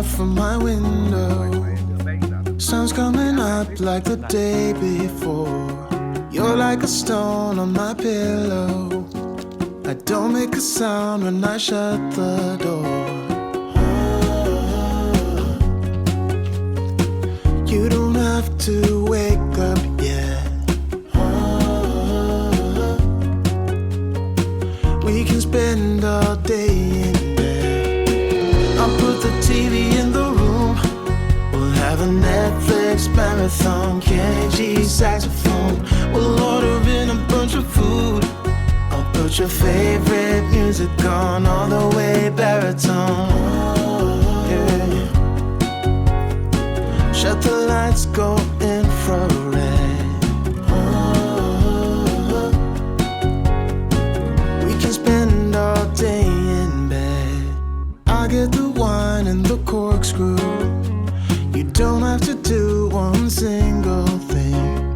out from my window. Sun's coming up like the day before. You're like a stone on my pillow. I don't make a sound when I shut the door. You don't have to wake up yet. We can spend all day in bed. I'll put the TV in the room. We'll have a Netflix marathon, Kenny G saxophone. We'll order in a bunch of food. I'll put your favorite music on all the way baritone. Yeah. Shut the lights, go infrared. We can spend all day in bed. I'll get the wine and the corkscrew. You don't have to do one single thing.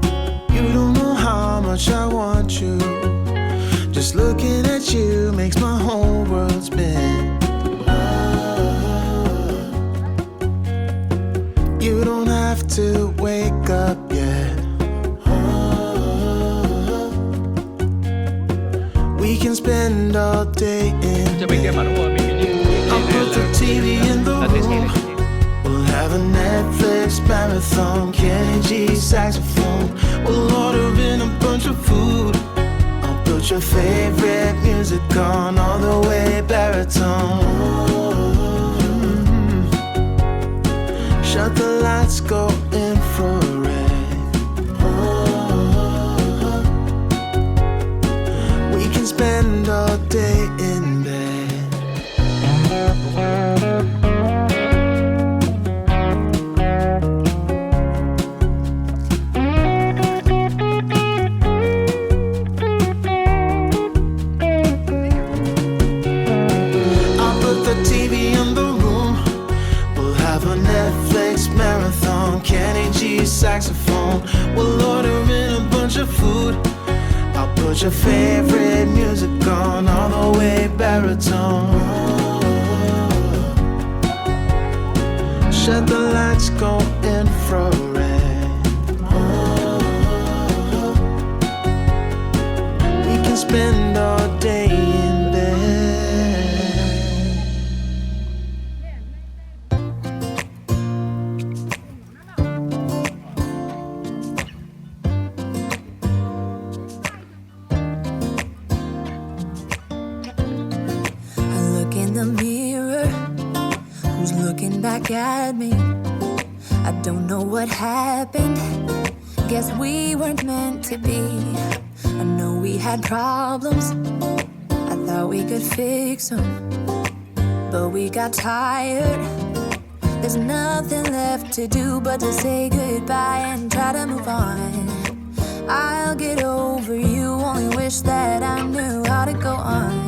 You don't know how much I want you. Just looking at you makes my whole world spin. You don't have to wake up yet. We can spend all day in bed. I'll put the TV in the room. We'll have a Netflix marathon, Kenny G saxophone. We'll order in a bunch of food. I'll put your favorite music on all the way baritone. Shut the lights, go infrared. We can spend all day in bed. I'll put the TV in the room. We'll have a Netflix marathon, Kenny G saxophone. We'll order in a bunch of food. I'll put your favorite music on all the way baritone. Shut the lights, go infrared. We can spend all day in bed. I look in the mirror, who's looking back at me? I don't know what happened, guess we weren't meant to be. I know we had problems, I thought we could fix them, but we got tired. There's nothing left to do but to say goodbye and try to move on. I'll get over you, only wish that I knew how to go on.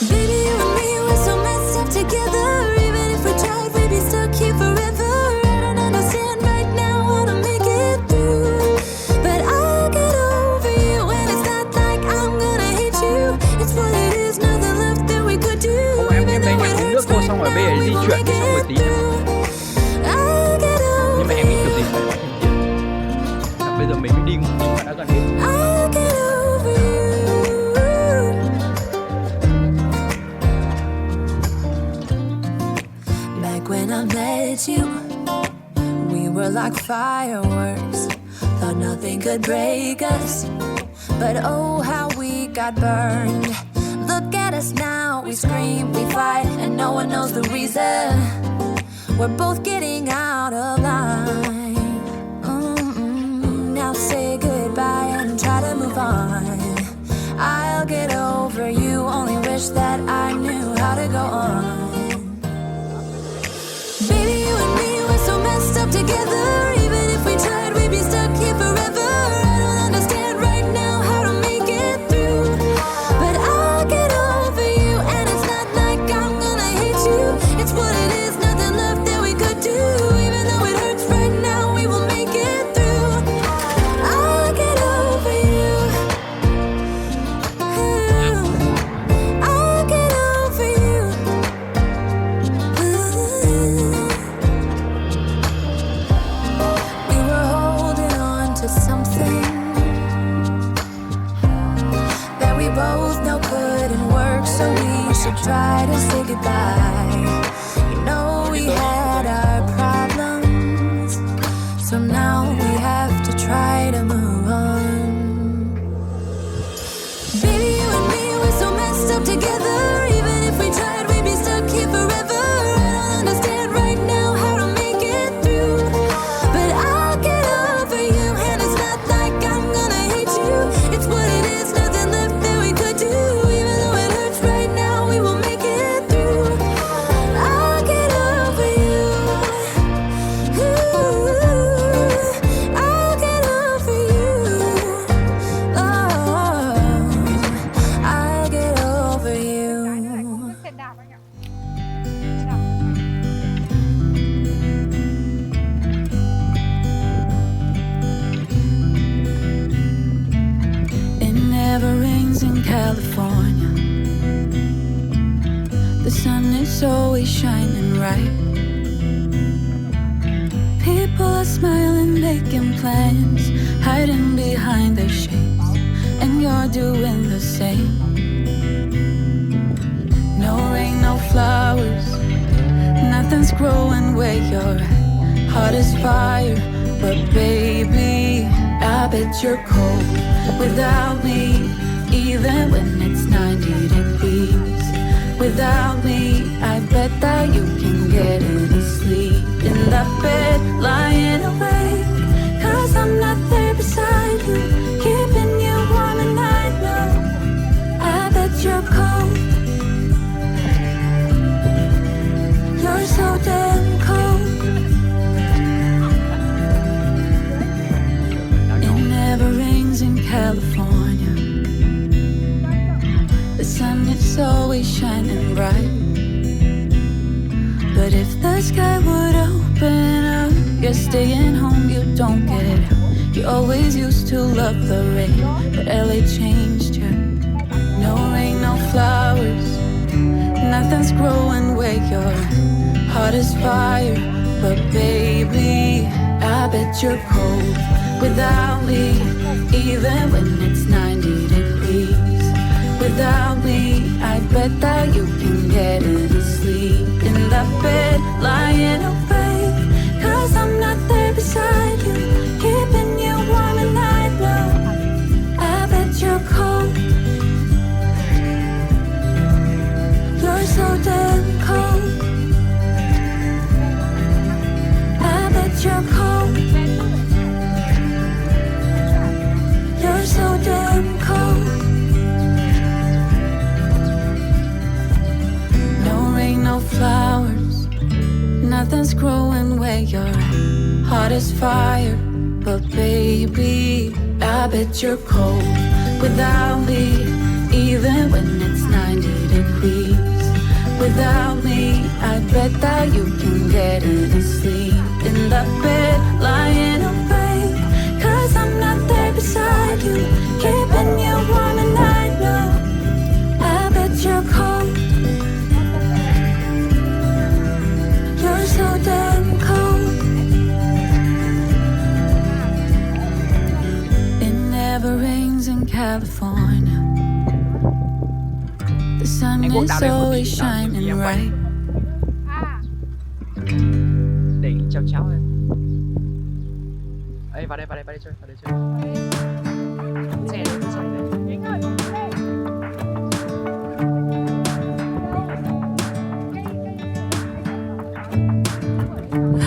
Baby, you and me, we're so messed up together. Even if we tried, we'd be stuck here forever. I don't understand right now how to make it through, but I'll get over you, and it's not like I'm gonna hate you. It's what it is, nothing left that we could do. Even though it hurts right now, we'll make it through. I'll get over Nhưng mà em biết điều gì you. phải bây giờ mình mới đi một tí mà đã gần hết. I'll get over you. Back when I met you, we were like fireworks. Thought nothing could break us, but oh how we got burned. Look at us now, we scream, we fight, and no one knows the reason. We're both getting out of line. Now say goodbye and try to move on. I'll get over you, only wish that I knew how to go on. Baby, you and me, we're so messed up together. Even if we tried, we'd be stuck here forever. I don't understand right now how to make it through, but I'll get over you, and it's not like I'm gonna hate you. It's what it is, nothing left that we could do. Even though it hurts right now, we will make it through. I'll get over you. I'll get over you. goodbye. You know we had our problems, so now we have to try to move on. Baby, you and me, we're so messed up together. Even if we tried, we'd be stuck here forever. I don't understand right now how to make it through, but I'll get over you, and it's not like I'm gonna hate you. It's what it is, nothing left that we could do. Even though it hurts right now, we will make it through. I'll get over you. Ooh, I'll get over you. Oh, I'll get over you. It never rains in California. The sun is always shining bright. People are smiling, making plans, hiding behind their shades, and you're doing the same. No rain, no flowers, nothing's growing where you're at. Heart is fire, but baby, I bet you're cold without me. Even when it's 90 degrees, without me, I bet that you can get any sleep in that bed, lying awake. 'Cause I'm not there beside you, keeping you warm, and I know I bet you're cold. You're so damn cold. It never rains in California. The sun is always shining bright. But if the sky would open up, you're staying home, you don't get out. You always used to love the rain, but LA changed you. No rain, no flowers, nothing's growing where you're at. Heart is fire, but baby, I bet you're cold without me. Even when it's 90 degrees, without me, I bet that you can get any sleep in that bed, lying awake. 'Cause I'm not there beside you, keeping you warm, and I know I bet you're cold. You're so damn cold. I bet you're cold. You're so damn cold. No rain, no flowers, nothing's growing where you're at. Heart is fire, but baby, I bet you're cold without me. Even when it's 90 degrees, without me, I bet that you can get any sleep in that bed, lying awake. 'Cause I'm not there beside you, keeping you warm, and I know I bet you're cold. You're so damn cold. It never rains in California. The sun is always shining bright. Để chào cháu em. Ê, vào đây chơi, vào đây chơi. Xe đấy, xe đấy.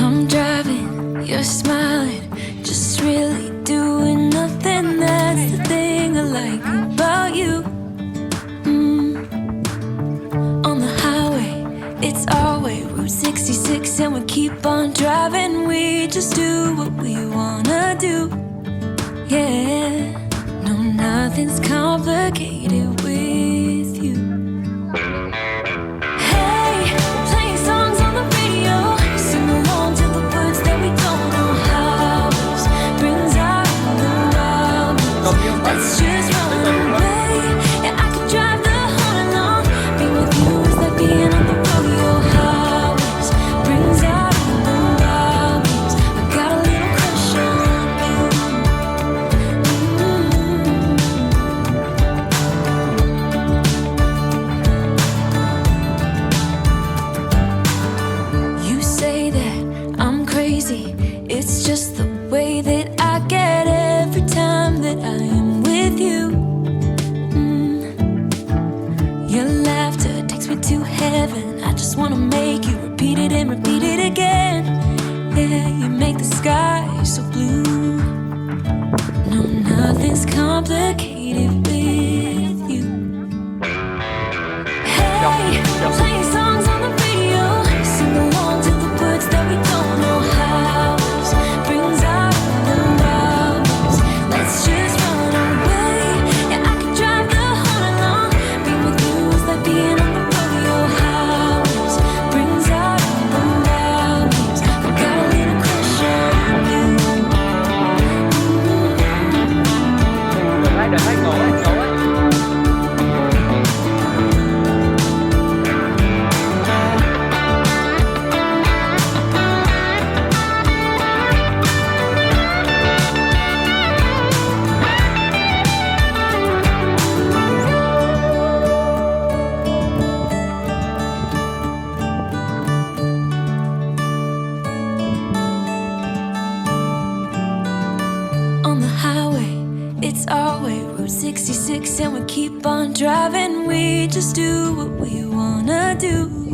I'm driving, you're smiling, just really doing nothing. That's the thing I like about you. On the highway, it's our way, Route 66, and we keep on driving. We just do what we wanna do. Yeah, no, nothing's complicated with you. Hey, playing songs on the radio, sing along to the words that we don't know how. Brings out the wild. Let's just run away. Yeah, I could drive the whole along. Be with you is like being on the rodeo highways. Brings out the wild. I got a little crush on you. It's just the way that I get every time that I am with you. Your laughter takes me to heaven. I just wanna make you repeat it and repeat it again. Yeah, you make the sky so blue. No, nothing's complicated with you. Hey, playing songs on the radio, sing along to the words that we don't know how. Brings out the problems. Let's just run away. Yeah, I could drive the whole along. Being with you is like being on the rodeo house. Brings out the problems. I got a little crush on you. Đợt hai ngộ ấy, ngộ ấy. On the highway, it's our way, Route 66, and we keep on driving. We just do what we wanna do.